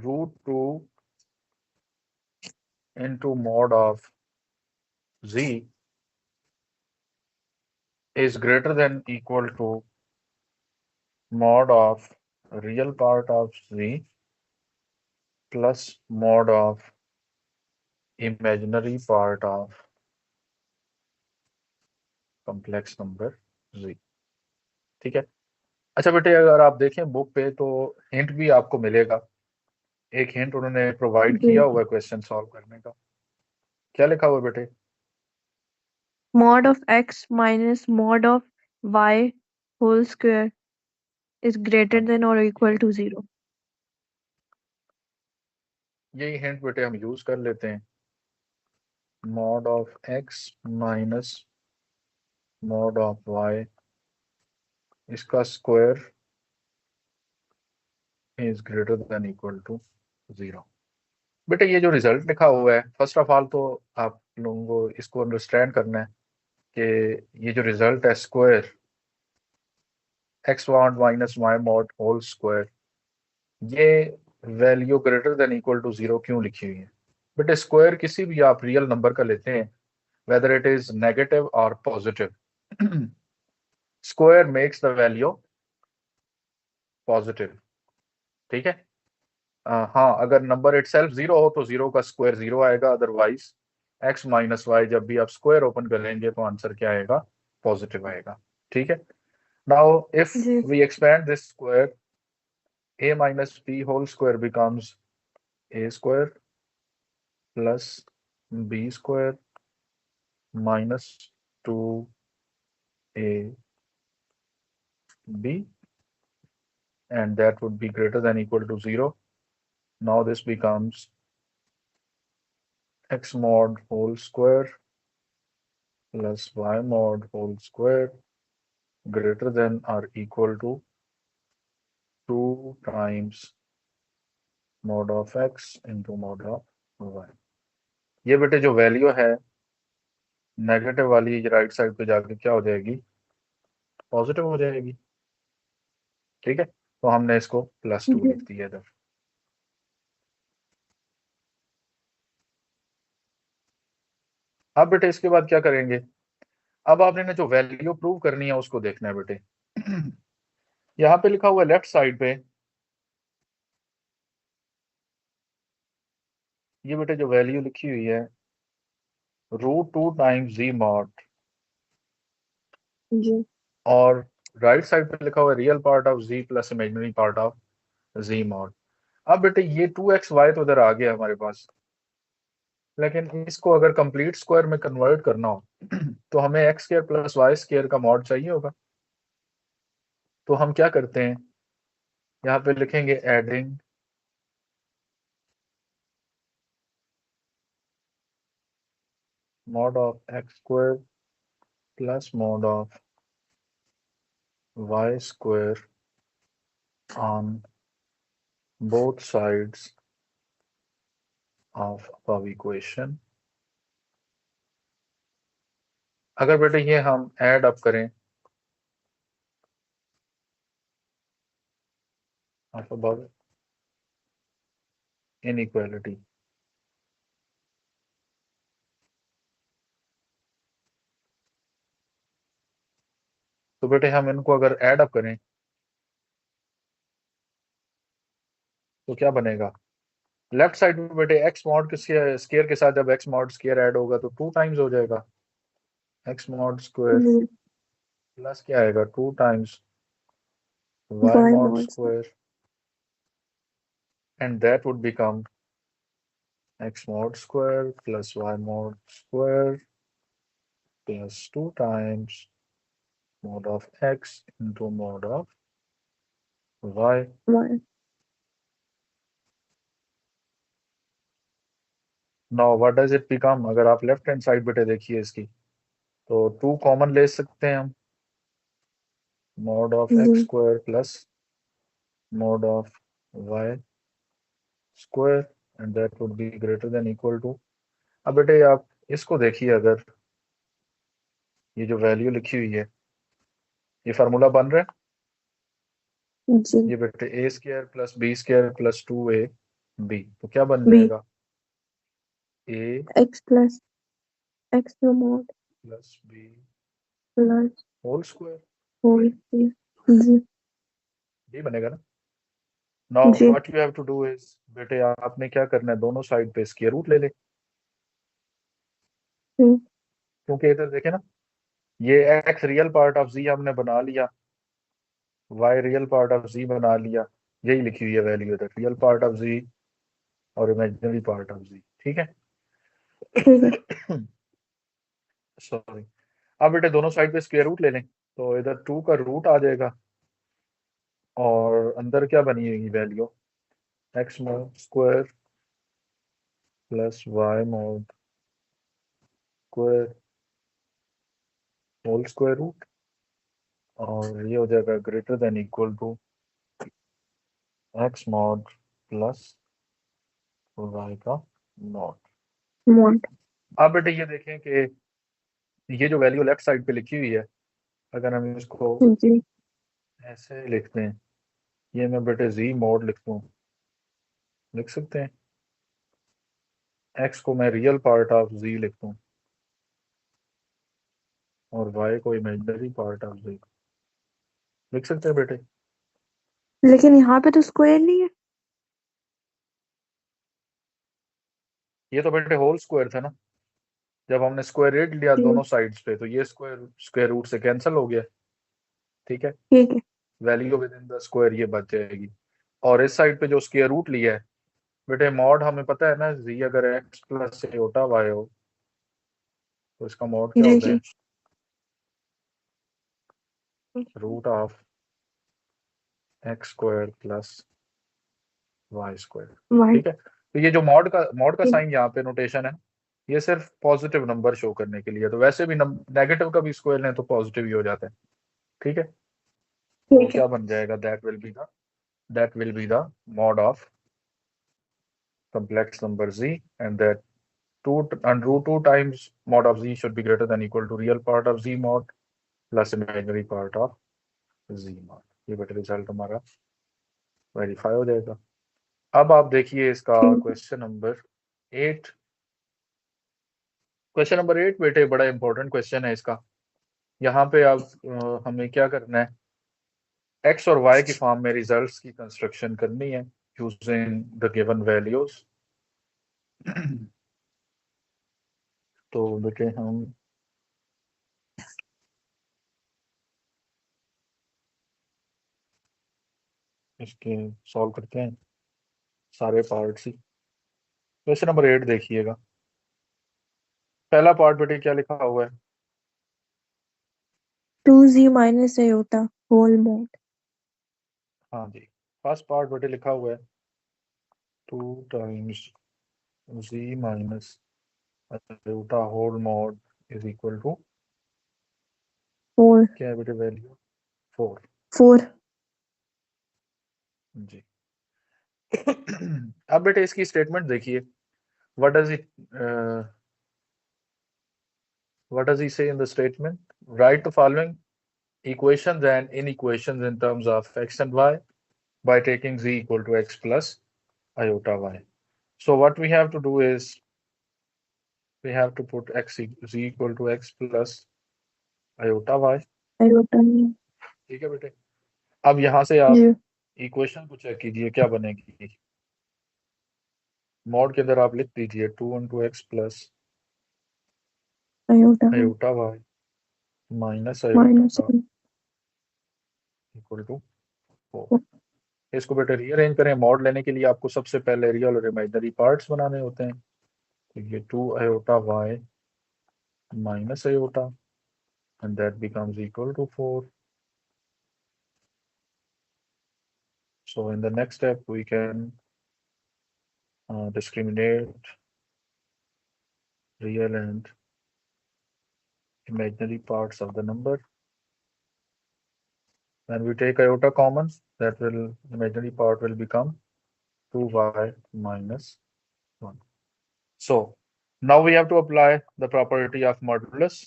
√2 into mod of z is greater than equal to mod of real part of z plus mod of imaginary part of complex number z। ठीक है। अच्छा बेटे, अगर आप देखें book पे तो हिंट भी आपको मिलेगा। एक हिंट उन्होंने प्रोवाइड जी। किया हुआ है क्वेश्चन सॉल्व करने का। क्या लिखा हुआ है बेटे? mod of x minus mod of y whole square is greater हाँ, than or equal to 0. यही हिंट बेटे हम यूज कर लेते हैं। mod of x minus mod of y, इसका square is greater than equal to 0। बेटे ये जो रिजल्ट लिखा हुआ है, फर्स्ट ऑफ ऑल तो आप लोगों को इसको अंडरस्टैंड करना है कि ये जो रिजल्ट है square x mod minus y mod whole square, ये value greater than equal to 0 क्यों लिखी हुई है? बेटे स्क्वायर किसी भी आप रियल नंबर का लेते हैं, whether it is negative or positive, square makes the value positive। ठीक है। हाँ, अगर नंबर इटसेल्फ 0 हो तो 0 का स्क्वायर 0 आएगा, अदरवाइज x माइनस वाई जब भी आप स्क्वायर ओपन करेंगे तो आंसर क्या आएगा? पॉजिटिव आएगा। ठीक है। नाउ इफ जी। We expand this square, a minus b whole square becomes a square plus b square minus 2ab, and that would be greater than equal to 0। Now this becomes x mod whole square plus y mod whole square greater than or equal to 2 times mod of x into mod of y। ये बेटे जो value है negative वाली right side पे जाके क्या हो जाएगी? पॉजिटिव हो जाएगी। ठीक है, तो हमने इसको +2 जी। लिख दिया इधर। अब बेटे इसके बाद क्या करेंगे? अब आपने जो वैल्यू प्रूव करनी है उसको देखना है बेटे। यहाँ पे लिखा हुआ है लेफ्ट साइड पे, ये बेटे जो वैल्यू लिखी हुई है √2 टाइम्स जी मॉड, जी। और राइट साइड पे लिखा हुआ है real part of z plus imaginary part of z mod. अब बेटे ये 2xy तो इधर आ गया हमारे पास, लेकिन इसको अगर कंप्लीट स्क्वायर में कन्वर्ट करना हो तो हमें x square plus y square का मॉड चाहिए होगा। तो हम क्या करते हैं, यहाँ पे लिखेंगे adding mod of x square plus mod of y square on both sides of above equation। अगर बेटे ये हम ऐड अप करें of above inequality, तो बेटे हम इनको अगर ऐड अप करें तो क्या बनेगा? लेफ्ट साइड में बेटे एक्स मॉड के स्केयर के साथ जब एक्स मॉड स्केयर ऐड होगा तो 2 टाइम्स हो जाएगा एक्स मॉड स्क्वायर, जी। प्लस क्या आएगा 2 times y y mod mod square, and that would become x mod square plus y mod square plus 2 times mod of x into mod of y। y। Now what does it become? अगर आप left hand side बेटे देखिए इसकी, तो 2 common ले सकते हैं हम, mod of x ji. square plus mod of y square, and that would be greater than equal to। अब बेटे आप इसको देखिए, अगर ये जो वैल्यू लिखी हुई है ये फार्मूला बन रहा है, जी। ये बेटे a square plus b square plus 2a b, तो क्या बन b जाएगा a x plus x mod plus b plus whole square, whole square जी ये बनेगा ना। नाउ जी what you have to do is, बेटे आपने क्या करना है, दोनों साइड पे स्क्वायर रूट ले ले, हम्म, क्योंकि इधर देखे ना, ये x real part of z हमने बना लिया, y real part of z बना लिया, यही लिखी हुई है वैल्यू इधर, रियल पार्ट ऑफ z और इमेजिनरी पार्ट ऑफ z, ठीक है। ठीक है सॉरी, अब बेटे दोनों साइड पे स्क्वायर रूट ले लें, तो इधर 2 का रूट आ जाएगा और अंदर क्या बनी होगी value, x mod square plus y mod square whole square root, और ये हो जाएगा greater than equal to x mod plus y का मॉड। mod अब बेटे ये देखें कि ये जो वैल्यू लेफ्ट साइड पे लिखी हुई है, अगर हम इसको जी ऐसे लिखते हैं, ये मैं बेटे जी मॉड लिख दूँ, लिख सकते हैं, एक्स को मैं रियल पार्ट ऑफ जी लिख दूँ और वाई को इमेजिनरी पार्ट ऑफ जी, लिख सकते हैं बेटे। लेकिन यहाँ पे तो स्क्वायर नहीं है ये तो बेटे होल स्क्वायर था ना, जब हमने स्क्वायर रेट लिया ठीक दोनों साइड्स पे, तो ये स्क्वायर स्क्वायर रूट से कैंसिल हो गया, ठीक है, ठीक है value with in the square ये बच जाएगी। और इस साइड पे जो स्क्वायर रूट लिया है, बेटे मॉड हमें पता है ना, जी अगर एक्स प्लस एयोटा वाई हो तो इसका मॉड क्या जी होता जी है, root of x square plus y square, y ठीक है। तो ये जो मॉड का साइन यहाँ पे नोटेशन है, ये सिर्फ पॉजिटिव नंबर शो करने के लिए है, तो वैसे भी नेगेटिव का भी स्क्वायर लें तो पॉजिटिव ही हो जाता है, ठीक है। तो ठीक है क्या बन जाएगा, that will be the mod of complex number z, and that 2 and root 2 times mod of z should be greater than equal to real part of z mod plus imaginary part of z mod। ये बेटा result हमारा verify हो जाएगा। अब आप देखिए इसका ठीक एट क्वेश्चन नंबर 8 बेटे बड़ा इंपॉर्टेंट क्वेश्चन है इसका। यहाँ पे अब हमें क्या करना है, एक्स और वाई की फॉर्म में रिजल्ट्स की कंस्ट्रक्शन करनी है यूजिंग द गिवन वैल्यूज। तो बेटे हम इसके सॉल्व करते हैं सारे पार्ट्स ही। क्वेश्चन नंबर 8 देखिएगा, पहला पार्ट बेटे क्या लिखा हुआ है, 2z minus iota whole mod हाँ जी, फर्स्ट पार्ट बेटे लिखा हुआ है 2 टाइम्स जी माइनस रूटा whole mod is equal to, 4 क्या है बेटे वैल्यू, 4, 4 जी। अब बेटे इसकी स्टेटमेंट देखिए, what does it what does he say in the statement, write the following equations and inequations in terms of x and y by taking z equal to x plus iota y. So what we have to do is we have to put z equal to x plus iota y, iota नहीं ठीक है बेटे। अब यहाँ से आप जी equation को check कीजिए क्या बनेगी, मॉड के अंदर आप लिख दीजिए 2 into x plus iota iota y minus minus iota equal to 4। इसको बेटे रीअरेंज करें, मॉड लेने के लिए आपको सबसे पहले रियल और इमेजिनरी पार्ट्स बनाने होते हैं, तो ये 2 iota y minus iota and that becomes equal to 4. So in the next step we can discriminate real and imaginary parts of the number. When we take iota common, that will imaginary part will become 2y minus 1. So now we have to apply the property of modulus.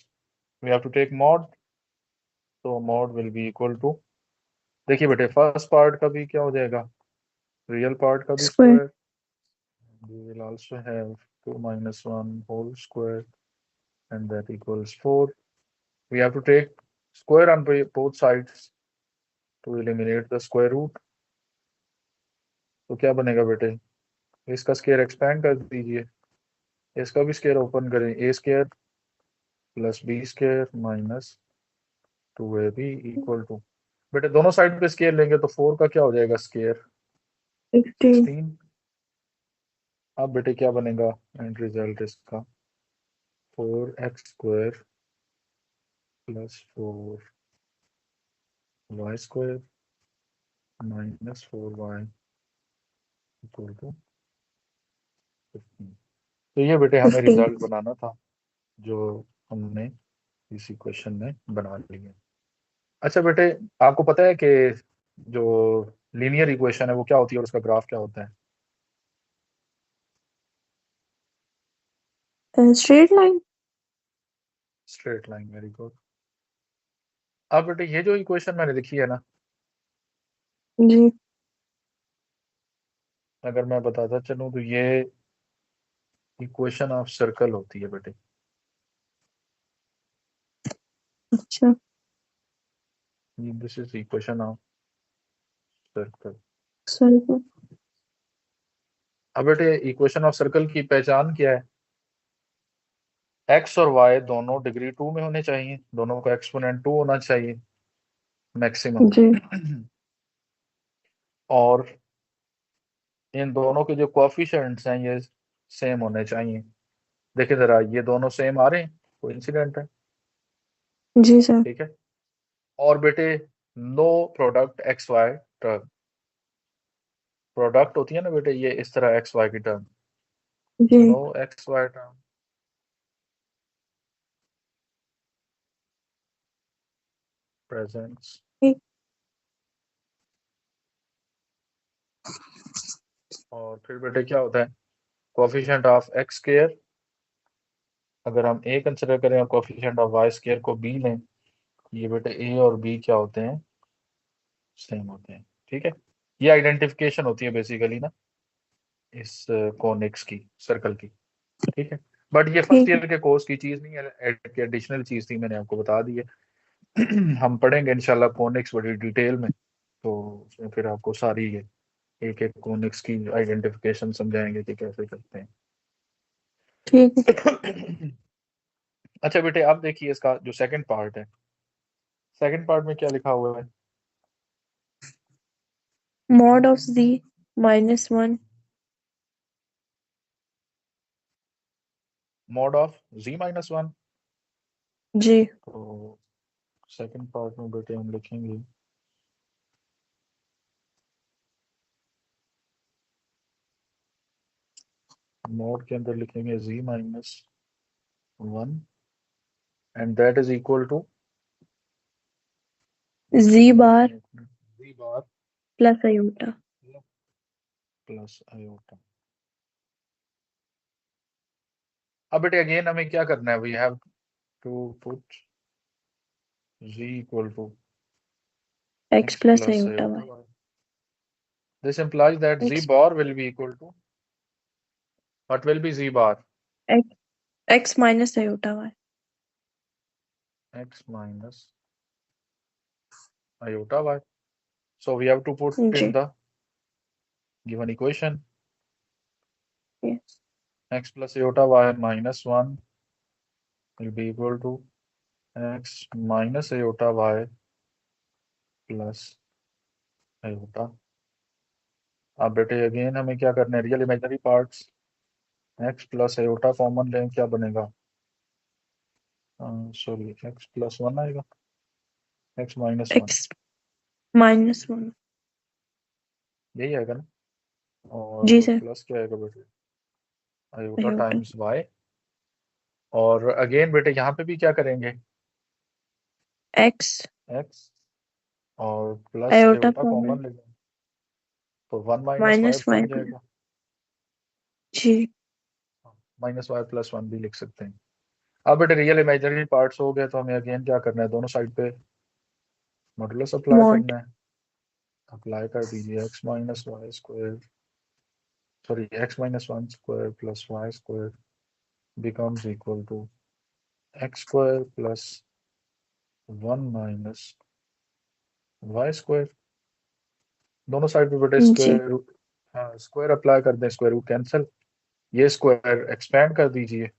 We have to take mod, so mod will be equal to, देखिए बेटे first part का भी क्या हो जाएगा, real part का भी square square we will also have 2 minus 1 whole square, and that equals 4. We have to take square on both sides to eliminate the square root. तो क्या बनेगा बेटे, इसका स्केयर एक्सपेंड कर दीजिए, इसका भी स्केयर ओपन करें, a square plus b square minus 2ab equal to, बेटे दोनों साइड पे स्केयर लेंगे तो 4 का क्या हो जाएगा स्केयर 16 16। अब बेटे क्या बनेगा एंड रिजल्ट इसका 4x square plus 4y square minus 4y equal to 15। तो ये बेटे हमें 15 रिजल्ट बनाना था जो हमने इसी क्वेश्चन में बना लिया। अच्छा बेटे, आपको पता है कि जो लीनियर इक्वेशन है वो क्या होती है और उसका ग्राफ क्या होता है? Straight line. Straight line, very good. अब बेटे ये जो इक्वेशन मैंने लिखी है ना, जी अगर मैं बताता चलूं तो ये इक्वेशन ऑफ सर्कल होती है बेटे। अच्छा this is equation of circle. Circle. अब बेटे इक्वेशन ऑफ सर्कल की पहचान क्या है? एक्स और वाई दोनों डिग्री 2 में होने चाहिए, दोनों का एक्सपोनेंट 2 होना चाहिए मैक्सिमम। जी और इन दोनों के जो कोएफिशिएंट्स हैं ये सेम होने चाहिए। देखिए जरा, ये दोनों सेम आ रहे हैं, कोइंसिडेंट है, जी सर। ठीक है। और बेटे no product x y term, product होती है ना बेटे ये इस तरह एक्स वाई की टर्म, जी no x y term presents. ठीक। और फिर बेटे क्या होता है, कोएफिशिएंट ऑफ एक्स स्क्वायर अगर हम ए कंसिडर करें और कोएफिशिएंट ऑफ वाई स्क्वायर को बी लें, ये बेटे ए और बी क्या होते हैं, सेम होते हैं, ठीक है। ये आइडेंटिफिकेशन होती है बेसिकली ना इस कॉनिक्स की, सर्कल की, ठीक है। बट ये फर्स्ट ठीक है। ईयर के कोर्स की चीज नहीं है, एडिशनल चीज थी, मैंने आपको बता दी है। हम पढ़ेंगे इंशाल्लाह कॉनिक्स बड़ी डिटेल में, तो उसमें फिर आपको सारी ये एक एक कॉनिक्स की आइडेंटिफिकेशन समझाएंगे कि कैसे करते ठीक है। हैं। अच्छा बेटे आप देखिए इसका जो सेकंड पार्ट है, सेकंड पार्ट में क्या लिखा हुआ है? Mod of z -1। Mod of z-1। जी तो सेकंड पार्ट में बेटे हम लिखेंगे मॉड के अंदर लिखेंगे z-1 and that is equal to z bar z bar plus iota. Plus iota. अब बेटे अगेन हमें क्या करना है, we have to put z equal to x x plus plus iota iota y। y. This implies that z x bar will be equal to, what will be z bar? x x minus iota y। X minus iota y. So we have to put in जी the given equation yes। x plus iota y minus 1 will be equal to x minus iota y plus iota। अब बेटे again हमें क्या करना है, real imaginary parts, x plus iota common लें, क्या बनेगा, सॉरी x प्लस 1 आएगा, x माइनस 1, x -1। यही आएगा ना। जी और सर। प्लस क्या आएगा बेटे, आयोटा आयोटा टाइम्स y। और अगेन बेटे यहाँ पे भी क्या करेंगे, x x और plus iota iota common common लेंगे तो 1 माइनस वाई माइनस बन y प्लस। जाएगा, जी माइनस वाई प्लस 1 भी लिख सकते हैं। अब बेटे रियल इमेजिनरी पार्ट्स हो गए तो हमें अगेन क्या करना है, दोनों साइड पे मॉडुलस अप्लाई मॉड। करना है। अप्लाई कर दीजिए x minus y square sorry, x minus 1 square plus y square becomes equal to x square plus 1 minus y square. दोनों साइड पे बेटे जी स्क्वायर रूट, हाँ स्क्वायर अप्लाई कर दें, स्क्वायर रूट कैंसिल, ये स्क्वायर एक्सपेंड कर दीजिए,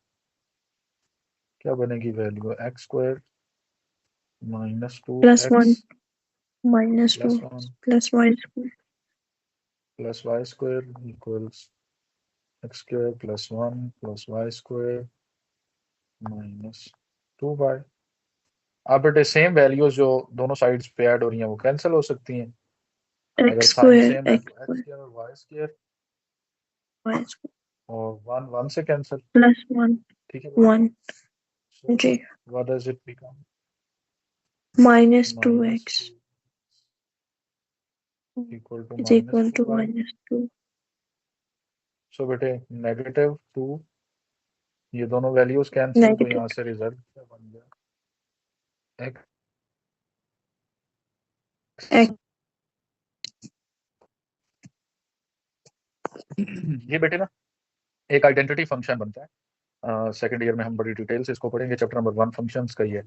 क्या बनेगी वैल्यू, x square minus two plus x 1 minus 2 plus 1 plus y square plus y square equals x square plus 1 plus y square minus 2y। आप बेटे सेम वैल्यूज जो दोनों साइड्स पे ऐड हो रही हैं वो कैंसिल हो सकती हैं, अगर एक्स साइन स्क्वायर सेम है एक्स तो एक्स स्क्वायर स्क्वायर और वाई स्क्वायर, वाई स्क्वायर और वन वन से कैंसिल, प्लस 1 ठीक है बेटा। 1 सो जी what does it become, minus two minus x two equal to is minus equal to two y minus 2 so बेटे -2, ये दोनों वैल्यूज कैंसिल, तो नेगेटिव यहाँ से रिजल्ट क्या बन गया, एक्स, एक्स ये बेटे ना एक आइडेंटिटी फंक्शन बनता है, सेकंड ईयर में हम बड़ी डिटेल से इसको पढ़ेंगे, चैप्टर नंबर 1 फंक्शंस का ही है।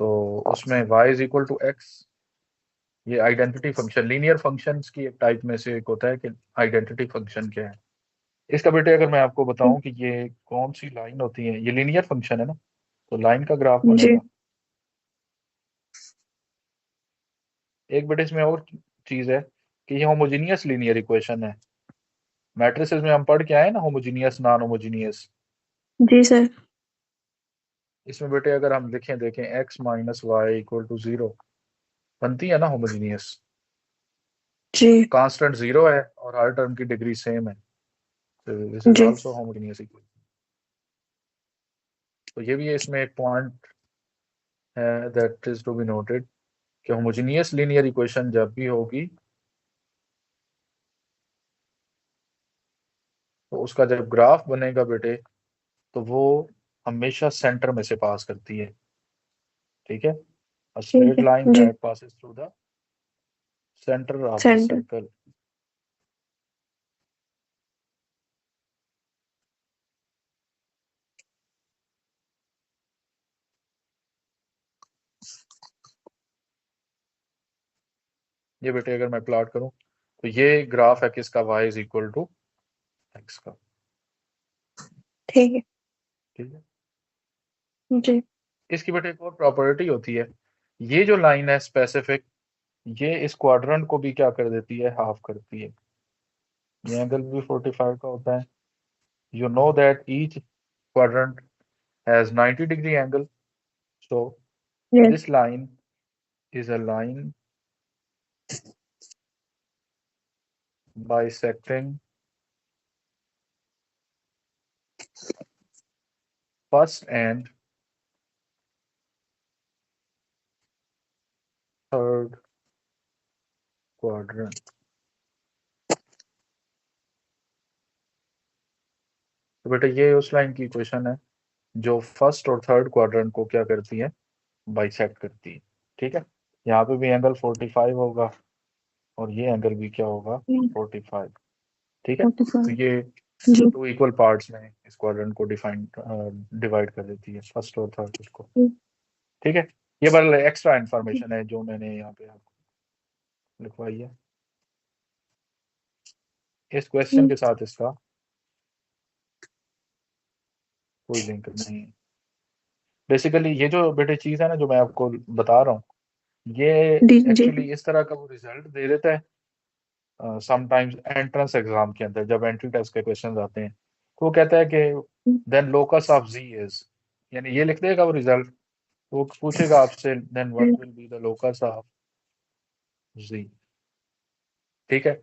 तो उसमें y is equal to x, ये आइडेंटिटी फंक्शन, लीनियर फंक्शंस की एक टाइप में से एक होता है कि आइडेंटिटी फंक्शन क्या है। इसका बेटे अगर मैं आपको बताऊं कि ये कौन सी लाइन होती है, ये लीनियर फंक्शन है ना, तो लाइन का ग्राफ जी बनेगा। एक बेटे इसमें और चीज है कि ये होमोजीनियस लीनियर इक्वेशन है, मैट्रिसेस में हम पढ़ के आए ना होमोजीनियस नॉन होमोजीनियस, जी सर इसमें बेटे अगर हम लिखें देखें x minus y equal to 0 बनती है ना होमोजीनियस, जी कांस्टेंट 0 है और हर टर्म की डिग्री सेम है, तो दिस इज जी आल्सो होमोजीनियस इक्वेशन। तो ये भी इसमें एक पॉइंट है that is to be noted कि होमोजीनियस लीनियर इक्वेशन जब भी होगी तो उसका जब ग्राफ बनेगा बेटे तो वो हमेशा सेंटर में से पास करती है, ठीक है, अ ठीक स्ट्रेट है लाइन जी that passes through the centre of the centre circle. ये बेटे अगर मैं प्लॉट करूं तो ये ग्राफ है किसका, y is equal to x का, ठीक है ठीक है। जी इसकी बेटे एक और प्रॉपर्टी होती है, ये जो लाइन है स्पेसिफिक, ये इस क्वाड्रेंट को भी क्या कर देती है, हाफ करती है, ये एंगल भी 45 का होता है। You know that each quadrant has 90 degree angle. So yes this line is a line bisecting first and third quadrant. तो बेटा ये उस लाइन की इक्वेशन है जो फर्स्ट और थर्ड क्वाड्रेंट को क्या करती है, बाइसेक्ट करती है, ठीक है। यहाँ पे भी एंगल 45 होगा और ये एंगल भी क्या होगा, 45, ठीक है। तो 45 ये जी टू इक्वल पार्ट्स में इस क्वाड्रेंट को डिवाइड कर देती है, फर्स्ट और थर्ड उसको, ठीक है। ये बस एक्स्ट्रा इंफॉर्मेशन है जो मैंने यहाँ पे आपको लिखवाई है, इस क्वेश्चन के साथ इसका कोई लिंक नहीं है। बेसिकली ये जो बेटे चीज है ना जो मैं आपको बता रहा हूँ, ये जी जी एक्चुअली इस तरह का वो रिजल्ट दे देता है समटाइम्स एंट्रेंस एग्जाम के अंदर, जब एंट्री टेस्ट के क्वेश्चन आते हैं तो वो कहता है कि then locus of z is, यानी ये लिख देगा वो रिजल्ट, वो पूछेगा आपसे then what will be the locus of z, ठीक है।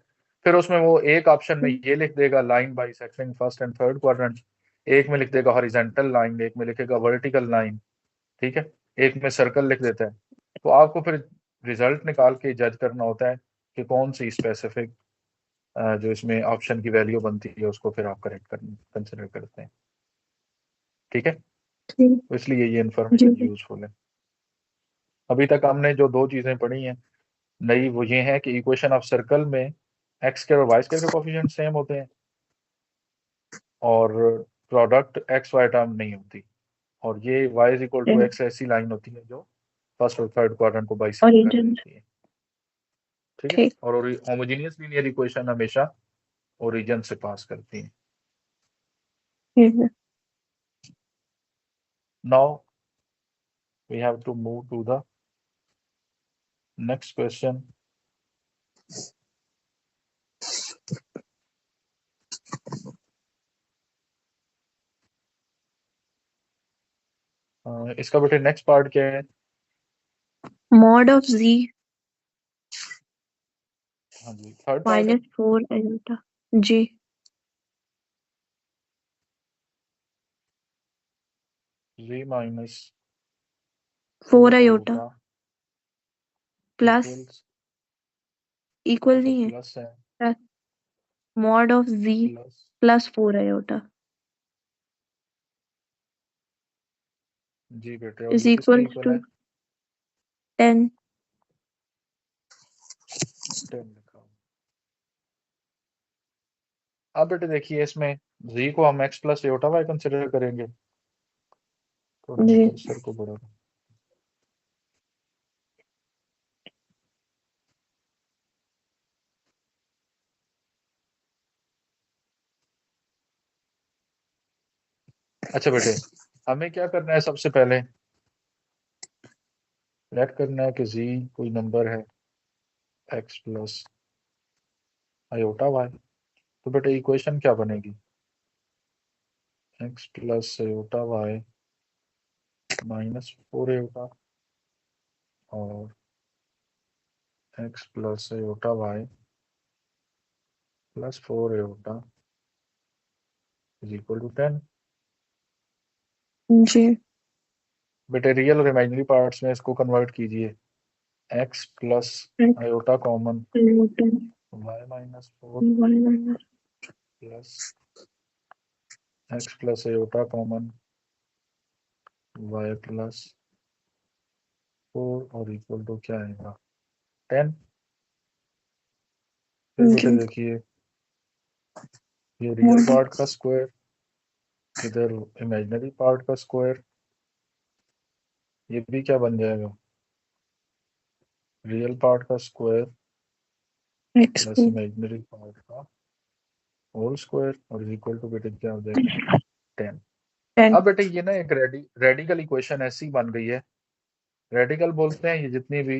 फिर उसमें वो एक ऑप्शन में ये लिख देगा line bisecting first and third quadrant, एक में लिख देगा हॉरिजॉन्टल लाइन, एक में लिखेगा वर्टिकल लाइन, ठीक है, एक में सर्कल लिख देता है। तो आपको फिर रिजल्ट निकाल के जज करना होता है कि कौन सी स्पेसिफिक जो इसमें ऑप्शन की वैल्यू बनती है उसको फिर आप करेक्ट कर कंसिडर करते हैं, ठीक है। ठीक तो इसलिए ये जी इन्फॉर्मेशन यूजफुल है। अभी तक हमने जो दो चीजें पढ़ी हैं नई, वो ये है कि इक्वेशन ऑफ सर्कल में एक्स स्क्वायर और वाई स्क्वायर के कोफिशिएंट सेम होते हैं, और प्रोडक्ट एक्स वाई टर्म नहीं होती, और ये y is equal to x ऐसी लाइन होती है जो फर्स्ट और थर्ड क्वाड्रेंट को बाइसेक्ट कर ओरिजिन। देती है। ठीक है, ठीक। और होमोजेनियस लीनियर इक्वेशन हमेशा ओरिजिन से पास करती है। ठीक है। Now we have to move to the next question. इसका बेटे नेक्स्ट पार्ट क्या है? मॉड ऑफ z हाँ जी, थर्ड पार्ट है। -4 iota जी। z minus 4 4 iota iota plus equals, equal अच्छा नहीं प्लस है, है, mod of z plus plus 4 iota जी बेटे, और इज ये किसके इक्वल इक्वल टू है? 10। 10 लिखा हुआ। अब बेटे देखिए, इसमें z को हम x plus iota y consider करेंगे। थोड़ा मैं जी कर्सर को बड़ा करूं। अच्छा बेटे, हमें क्या करना है? सबसे पहले लेट करना है कि z कोई नंबर है x प्लस आयोटा वाई। तो बेटे इक्वेशन क्या बनेगी? x plus iota y -4 iota और x plus iota y plus 4 iota is equal to 10। जी। बेटे रियल और इमेजिनरी पार्ट्स में इसको कन्वर्ट कीजिए। x plus x iota common, iota y -4 y minus plus x plus iota common y plus 4 और equal to क्या आएगा? 10। फिर बेटे जी देखिए, ये रियल मॉड पार्ट का स्क्वायर, इधर इमेजिनरी पार्ट का स्क्वायर, ये भी क्या बन जाएगा? रियल पार्ट का square x plus plus imaginary part का होल स्क्वायर और इक्वल टू बेटे क्या हो जाएगा? 10। 10। अब बेटे ये ना एक रेडिकल इक्वेशन ऐसी बन गई है। रेडिकल बोलते हैं ये जितनी भी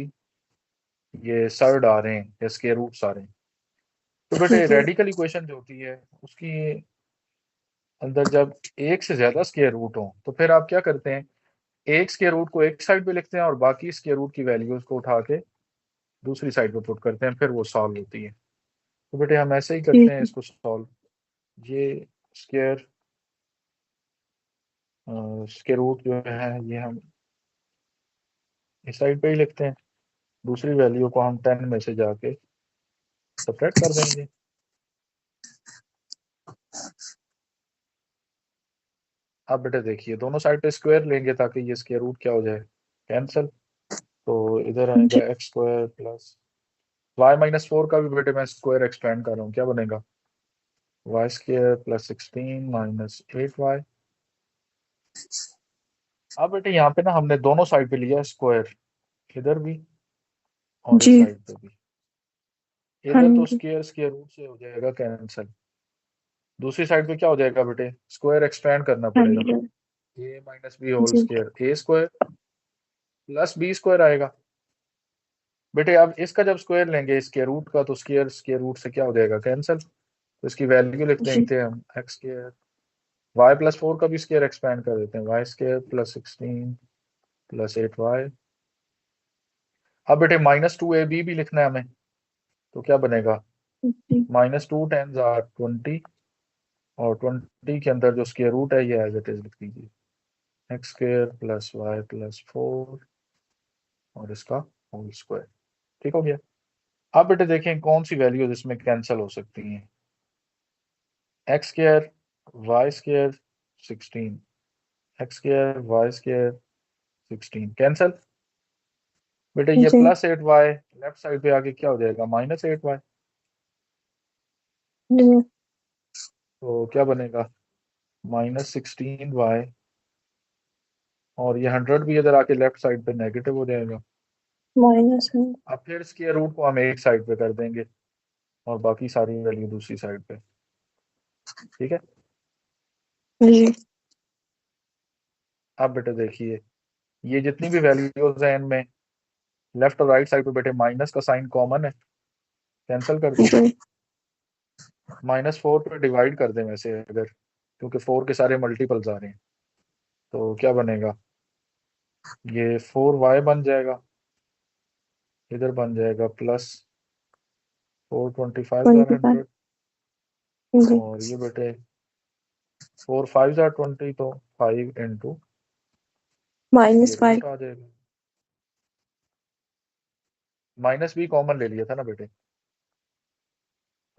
ये सर्ड आ रहे हैं या स्क्वायर रूट्स आ रहे हैं। तो बेटे जी रेडिकल इक्वेशन जो होती है उसकी अंदर जब एक से ज्यादा स्क्वायर रूट हो तो फिर आप क्या करते हैं? एक स्क्वायर रूट को एक साइड पे लिखते हैं और बाकी स्क्वायर रूट की वैल्यूज को उठा के दूसरी साइड पे पुट करते हैं, फिर वो सॉल्व होती है। तो बेटे हम ऐसे ही जी करते हैं इसको सॉल्व। ये स्क्वायर स्क्वायर रूट जो है ये हम इस साइड पे ही लिखते हैं, दूसरी वैल्यू को हम 10 में से जाके सब्ट्रैक्ट कर देंगे। अब बेटे देखिए, दोनों साइड पे स्क्वायर लेंगे ताकि ये स्क्वायर रूट क्या हो जाए? कैंसिल। तो इधर जी आएगा एक्स स्क्वायर प्लस y-4 का भी बेटे मैं स्क्वायर एक्सपेंड कर रहा हूँ, क्या बनेगा? Y square plus 16 -8y। अब बेटे यहाँ पे ना हमने दोनों साइड पे लिया स्क्वायर, इधर भी और जी इस साइड पे भी। हाँ इधर तो जी स्क्वायर स्क्वायर रूट से हो जाएगा कैंसिल, दूसरी साइड पे क्या हो जाएगा बेटे? स्क्वायर एक्सपेंड करना पड़ेगा। 100। a माइनस बी होल जी square, a square plus b square आएगा। बेटे अब इसका जब स्क्वायर लेंगे स्क्वायर रूट का तो स्क्वायर स्क्वायर रूट से क्या हो जाएगा? कैंसिल। तो इसकी वैल्यू लिख जी देते हैं हम एक्स स्क्वायर, y+4 का भी स्क्वायर एक्सपेंड कर देते हैं, Y square plus 16 plus 8y। अब बेटे -2ab भी लिखना है हमें, तो क्या बनेगा? जी -2 10 20 और 20 के अंदर जो स्क्वायर रूट है ये एज इट इज लिख दीजिए, एक्स स्क्वायर प्लस y+4 और इसका होल स्क्वायर। ठीक हो गया। अब बेटे देखें कौन सी वैल्यूज इसमें कैंसिल हो सकती हैं। X square y square 16, x square y square 16 cancel. बेटे ये जी +8y लेफ्ट साइड पे आके क्या हो जाएगा? -8y। जी तो क्या बनेगा? -16y, और ये 100 भी इधर आके लेफ्ट साइड पे नेगेटिव हो जाएगा। -100। अब फिर स्क्वायर रूट को हम एक साइड पे कर देंगे और बाकी सारी वैल्यू दूसरी साइड पे। ठीक है। जी। अब बेटे देखिए, ये जितनी भी वैल्यूज हैं इनमें लेफ्ट और राइट साइड पे बेटे माइनस का साइन कॉमन है, कैंसिल कर दूं? जी। -4 पे डिवाइड कर दें वैसे अगर, क्योंकि 4 के सारे मल्टीपल्स आ रहे हैं, तो क्या बनेगा? ये 4y बन जाएगा, इधर बन जाएगा प्लस 25। 4 25 जी। और ये बेटे 4 5 20, तो 5 इंटू ये -5। रूट आ जाएगा। माइनस भी कॉमन ले लिया था ना बेटे,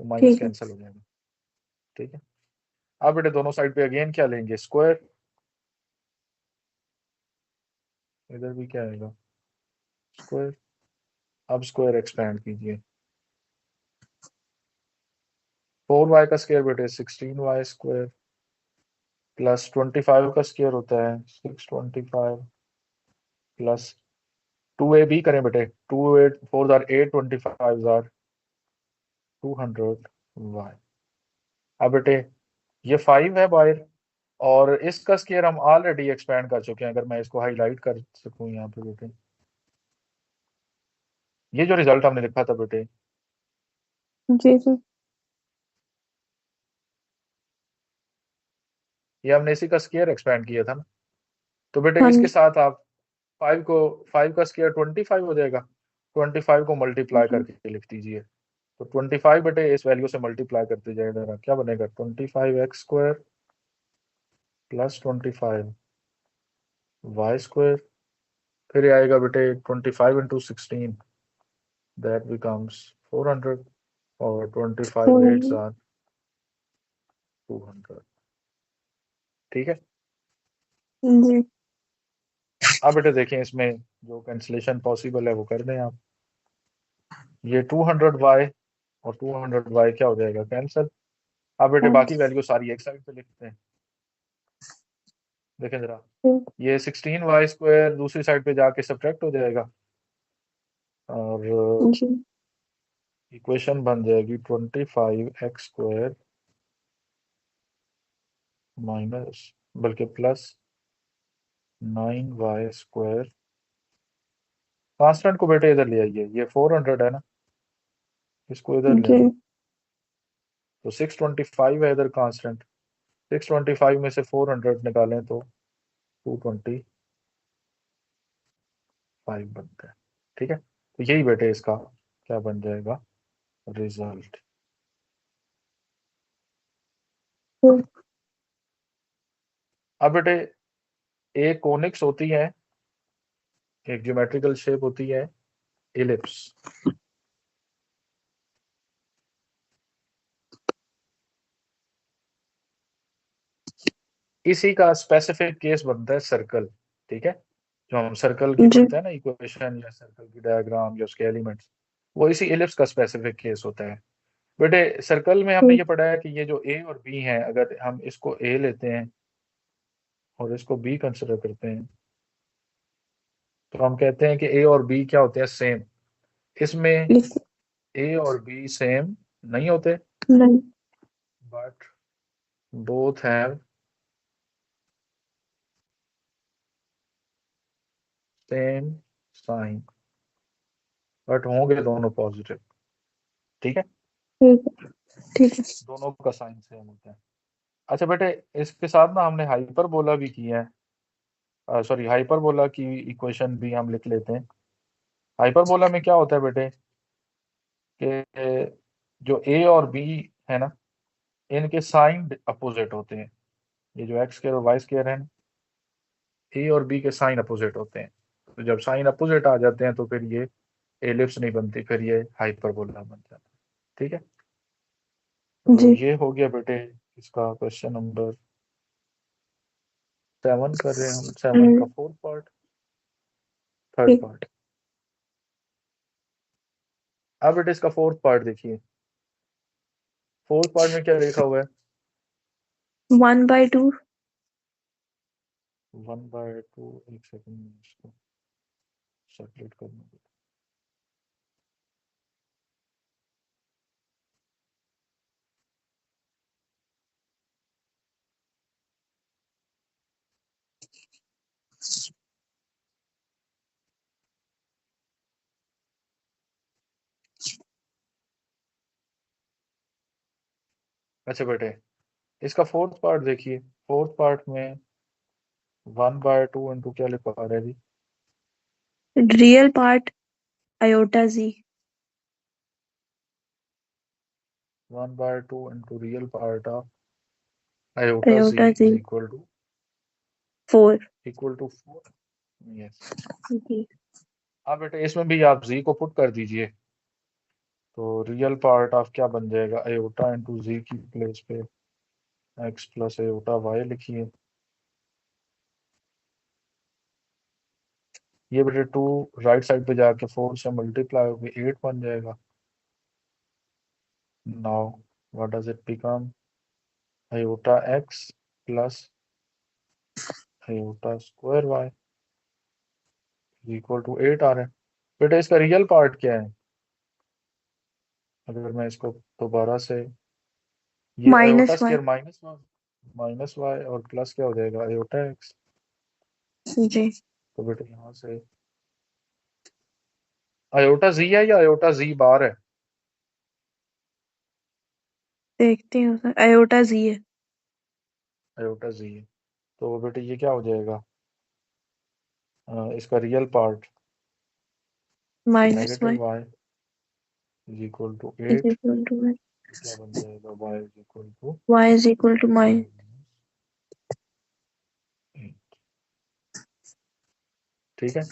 तो माइनस ठीक है। कैंसिल हो जाएगा। ठीक है। अब बेटे दोनों साइड पे अगेन क्या लेंगे? स्क्वायर। इधर भी क्या आएगा? स्क्वायर। अब स्क्वायर एक्सपेंड कीजिए। 4y का स्क्वायर बेटे 16y स्क्वायर, प्लस 25 का स्क्वायर होता है 625, प्लस 2a भी करें बेटे, 2 8 4 जार 8, 25 जार 200y। अब बेटे ये 5 है बाहर, और इसका स्क्वायर हम ऑलरेडी एक्सपेंड कर चुके हैं। अगर मैं इसको हाईलाइट कर सकूं यहाँ पे बेटे, ये जो रिजल्ट हमने लिखा था बेटे, जी। जी। ये हमने इसी का स्क्वायर एक्सपेंड किया था ना। तो बेटे हाँ इसके जी। साथ आप 5 को, 5 का स्क्वायर 25 हो जाएगा, 25 को मल्टीप्लाई जी। करके लिख दीजिए। तो 25 बेटे इस वैल्यू से मल्टीप्लाई करते जाएगा, क्या बनेगा? 25x² plus 25y²। फिर ये आएगा बेटे 25 इंटू 16, दैट बिकम्स 400, और 25 8 400। आर 200। ठीक है। जी। अब बेटे देखें, इसमें जो कैंसिलेशन पॉसिबल है वो कर दें आप। ये 200y और 200y क्या हो जाएगा? कैंसिल। अब बेटे हाँ बाकी वैल्यू सारी एक साइड पे लिखते हैं। देखें जरा, जी। ये 16y² दूसरी साइड पे जाके सब्ट्रैक्ट हो जाएगा, और जी। इक्वेशन बन जाएगी 25x² माइनस, बल्कि प्लस 9y²। कांस्टेंट को बेटे इधर ले आइए, ये 400 है ना, इसको इधर ले जी। आइए। तो 625 है इधर कांस्टेंट, 625 में से 400 निकालें तो 225 बनता है। ठीक है। तो यही बेटे इसका क्या बन जाएगा? रिजल्ट। अब बेटे एक कोनिक्स होती है, एक ज्योमेट्रिकल शेप होती है इलिप्स। इसी का स्पेसिफिक केस बनता है सर्कल। ठीक है। जो हम सर्कल की जी। पढ़ते हैं ना इक्वेशन, या सर्कल की डायग्राम, या उसके एलिमेंट्स, वो इसी इलिप्स का स्पेसिफिक केस होता है। बेटे सर्कल में हमने ये पढ़ा है कि ये जो ए और बी है, अगर हम इसको ए लेते हैं और इसको बी कंसिडर करते हैं, तो हम कहते हैं कि ए और बी क्या होते हैं? सेम। इसमें ए और बी सेम नहीं होते, नहीं। But both have same sign, but होंगे दोनों पॉजिटिव। ठीक है। ठीक है। ठीक है। दोनों का साइन सेम होता है। अच्छा बेटे, इसके साथ ना हमने हाइपरबोला भी किया है, सॉरी, हाइपरबोला की इक्वेशन भी हम लिख लेते हैं। हाइपरबोला में क्या होता है बेटे कि जो ए और बी है ना, इनके साइन अपोजिट होते हैं। ये जो x² और y² है, ए और बी के साइन अपोजिट होते हैं। तो जब साइन अपोजिट आ जाते हैं तो फिर ये एलिप्स नहीं बनती, फिर ये हाइपरबोला बन जाता है। ठीक है। तो जी। ये हो गया बेटे इसका क्वेश्चन नंबर 7 कर रहे हैं हम, 7 का फोर्थ पार्ट, थर्ड ठीक। पार्ट। अब बेटे इसका फोर्थ पार्ट देखिए। फोर्थ पार्ट में क्या लिखा हुआ है? 1/2 1/2 एक सेकंड में इसको सेपरेट करना पड़ेगा। अच्छा बेटे, इसका फोर्थ पार्ट देखिए। फोर्थ पार्ट में 1/2 इंटू क्या लिखा रहा है जी? Real part iota z 1/2 into real part of iota z iota z is equal to 4 4। Yes. जी अब बेटे इसमें भी आप z को पुट कर दीजिए, तो रियल पार्ट ऑफ क्या बन जाएगा? आयोटा इंटू z की प्लेस पे x प्लस आयोटा y लिखिए। ये बेटे 2 राइट साइड पे जाके 4 से मल्टीप्लाई होकर 8 बन जाएगा। Now what does it become? Iota x plus iota square y equal to 8 आ रहा है। बेटा इसका रियल पार्ट क्या है? अगर मैं इसको दोबारा से, ये iota -y square minus y और प्लस क्या हो जाएगा? Iota x. जी तो बेटा यहाँ से आयोटा जी है या आयोटा जी बार है? देखते हैं सर iota z है आयोटा जी है। तो बेटे ये क्या हो जाएगा? इसका real part negative -y y is equal to is 8। equal to क्या बन जाएगा? Y is equal to y is equal to -. 8। ठीक है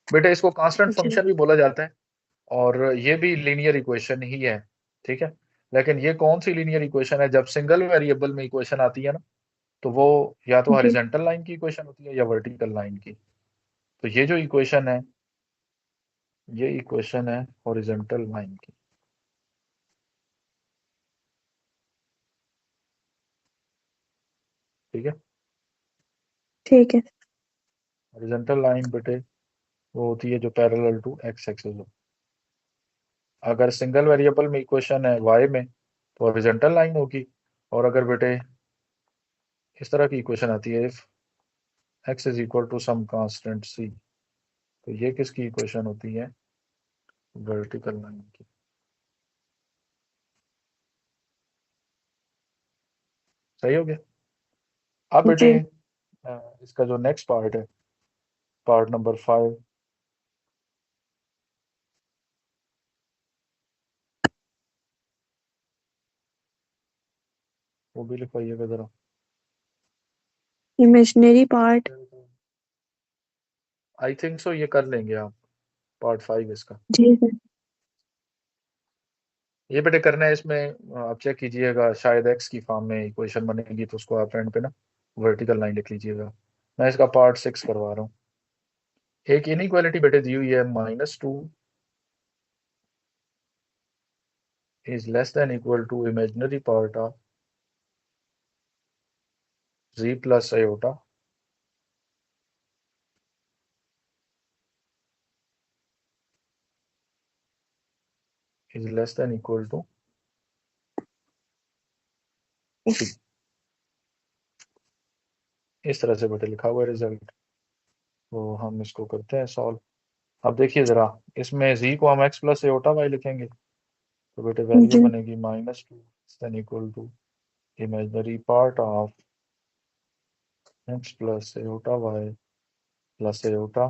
बेटा, इसको कांस्टेंट जी फंक्शन भी बोला जाता है और ये भी लीनियर इक्वेशन ही है। ठीक है, लेकिन ये कौन सी लीनियर इक्वेशन है? जब सिंगल वेरिएबल में इक्वेशन आती है ना, तो वो या तो जी हॉरिजॉन्टल लाइन की इक्वेशन होती है या वर्टिकल लाइन की। तो ये जो इक्वेशन है, ये इक्वेशन है हॉरिजॉन्टल लाइन की। ठीक है, ठीक है हॉरिजॉन्टल लाइन बेटे वो होती है जो पैरेलल टू एक्स एक्सिस हो। अगर सिंगल वेरिएबल में इक्वेशन है वाई में, तो हॉरिजॉन्टल लाइन होगी। और अगर बेटे इस तरह की इक्वेशन आती है, if x is equal to some constant c, तो ये किसकी इक्वेशन होती है? वर्टिकल लाइन की। सही हो गया। अब बेटे जी इसका जो नेक्स्ट पार्ट है, पार्ट नंबर 5, वो भी लिखवाइएगा जरा। Imaginary part I think so ये कर लेंगे आप, पार्ट 5 इसका। जी सर ये बेटे करना है इसमें, आप चेक कीजिएगा, शायद एक्स की फॉर्म में इक्वेशन बनेगी, तो उसको आप एंड पे ना वर्टिकल लाइन लिख लीजिएगा। मैं इसका पार्ट 6 करवा रहा हूँ। एक इनइक्वालिटी बेटे दी हुई है, -2 is less than equal to imaginary part of z plus iota is less than equal to 3। इस तरह से बेटे लिखा हुआ है रिजल्ट। तो हम इसको करते हैं सॉल्व। अब देखिए जरा, इसमें z को हम x प्लस आयोटा y लिखेंगे, तो बेटे वैल्यू जी बनेगी -2 than equal to imaginary part of x plus iota y plus iota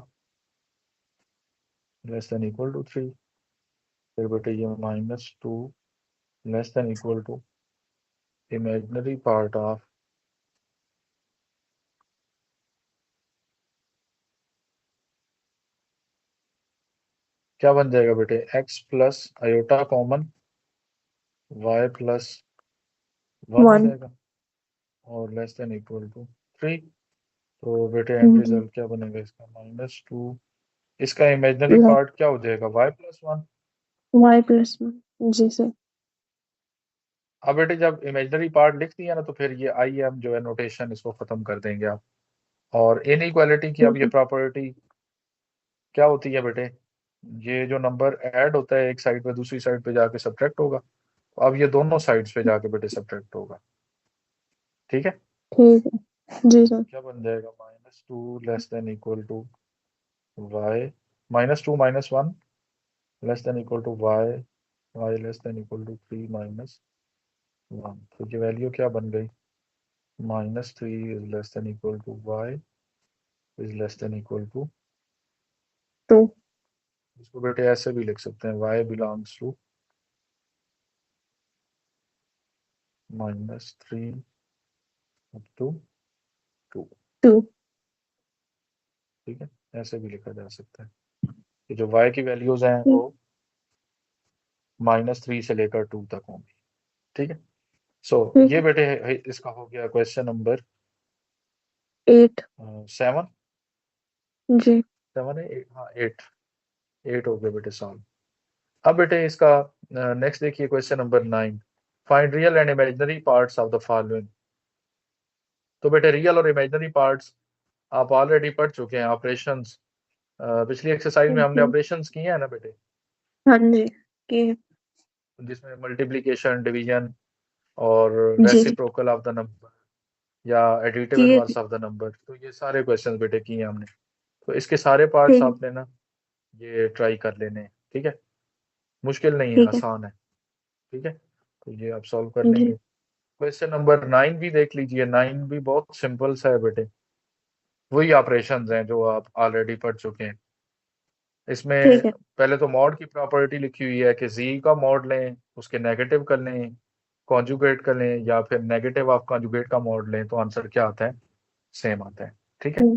less than equal to 3। फिर बेटे ये -2 less than equal to imaginary part of क्या बन जाएगा बेटे? x plus iota common y plus 1 हो 1 जाएगा और लेस देन इक्वल टू 3। तो बेटे एंड जी रिजल्ट क्या बनेगा इसका? -2, इसका इमेजिनरी प्लस पार्ट क्या हो जाएगा? y plus 1। y प्लस 1 जी सर अब बेटे जब इमेजिनरी पार्ट लिख दिया ना तो फिर ये आई एम जो है नोटेशन इसको खत्म कर देंगे आप। और इनइक्वालिटी की अब ठीक ये है। प्रॉपर्टी क्या होती है बेटे, ये जो नंबर ऐड होता है एक साइड पे दूसरी साइड पे जाके सब्ट्रैक्ट होगा, तो अब ये दोनों साइड्स पे जाके बेटे सब्ट्रैक्ट होगा। ठीक है। ठीक है जी सर। क्या बन जाएगा, -2 less than equal to y, -2 - 1 less than equal to y, y less than equal to 3 - 1। तो ये वैल्यू क्या बन गई, -3 is less than equal to y is less than equal to, to. इसको बेटे ऐसे भी लिख सकते हैं, y belongs to -3 up to 2। Two. ठीक है, ऐसे भी लिखा जा सकता है कि जो y की वैल्यूज हैं वो ठीक। -3 से लेकर 2 तक होंगी। ठीक है। सो ठीक ये है। बेटे इसका हो गया क्वेश्चन नंबर 8। 7। जी। 7 है हाँ 8, 8 हो गया बेटे सॉल्व। अब बेटे इसका नेक्स्ट देखिए question number 9। Find real and imaginary parts of the following. तो बेटे रियल और इमेजिनरी पार्ट्स आप ऑलरेडी पढ़ चुके हैं, ऑपरेशंस। पिछली एक्सरसाइज में हमने जी। ऑपरेशंस किए हैं ना बेटे, हाँ जी। की है। जिसमें मल्टीप्लिकेशन, डिवीजन और जी जी। रेसिप्रोकल ऑफ द नंबर या एडिटिव की है। इनवर्स ऑफ द नंबर, तो ये सारे क्वेश्चंस बेटे किए हैं हमने। तो इसके सारे पार्ट्स ठीक है। आपने ना ये ट्राई कर लेने हैं। ठीक है, मुश्किल नहीं है, ठीक है। आसान है। ठीक है, तो ये आप सॉल्व कर जी। लेंगे। क्वेश्चन नंबर 9 भी देख लीजिए, 9 भी बहुत सिंपल सा है बेटे, वही ऑपरेशंस हैं जो आप ऑलरेडी पढ़ चुके हैं। इसमें ठीक है। पहले तो मॉड की प्रॉपर्टी लिखी हुई है कि जी का मॉड लें, उसके नेगेटिव कर लें, कॉन्जुगेट कर लें, या फिर नेगेटिव ऑफ कॉन्जुगेट का मॉड लें, तो आंसर क्या आता है, सेम आता है। ठीक है।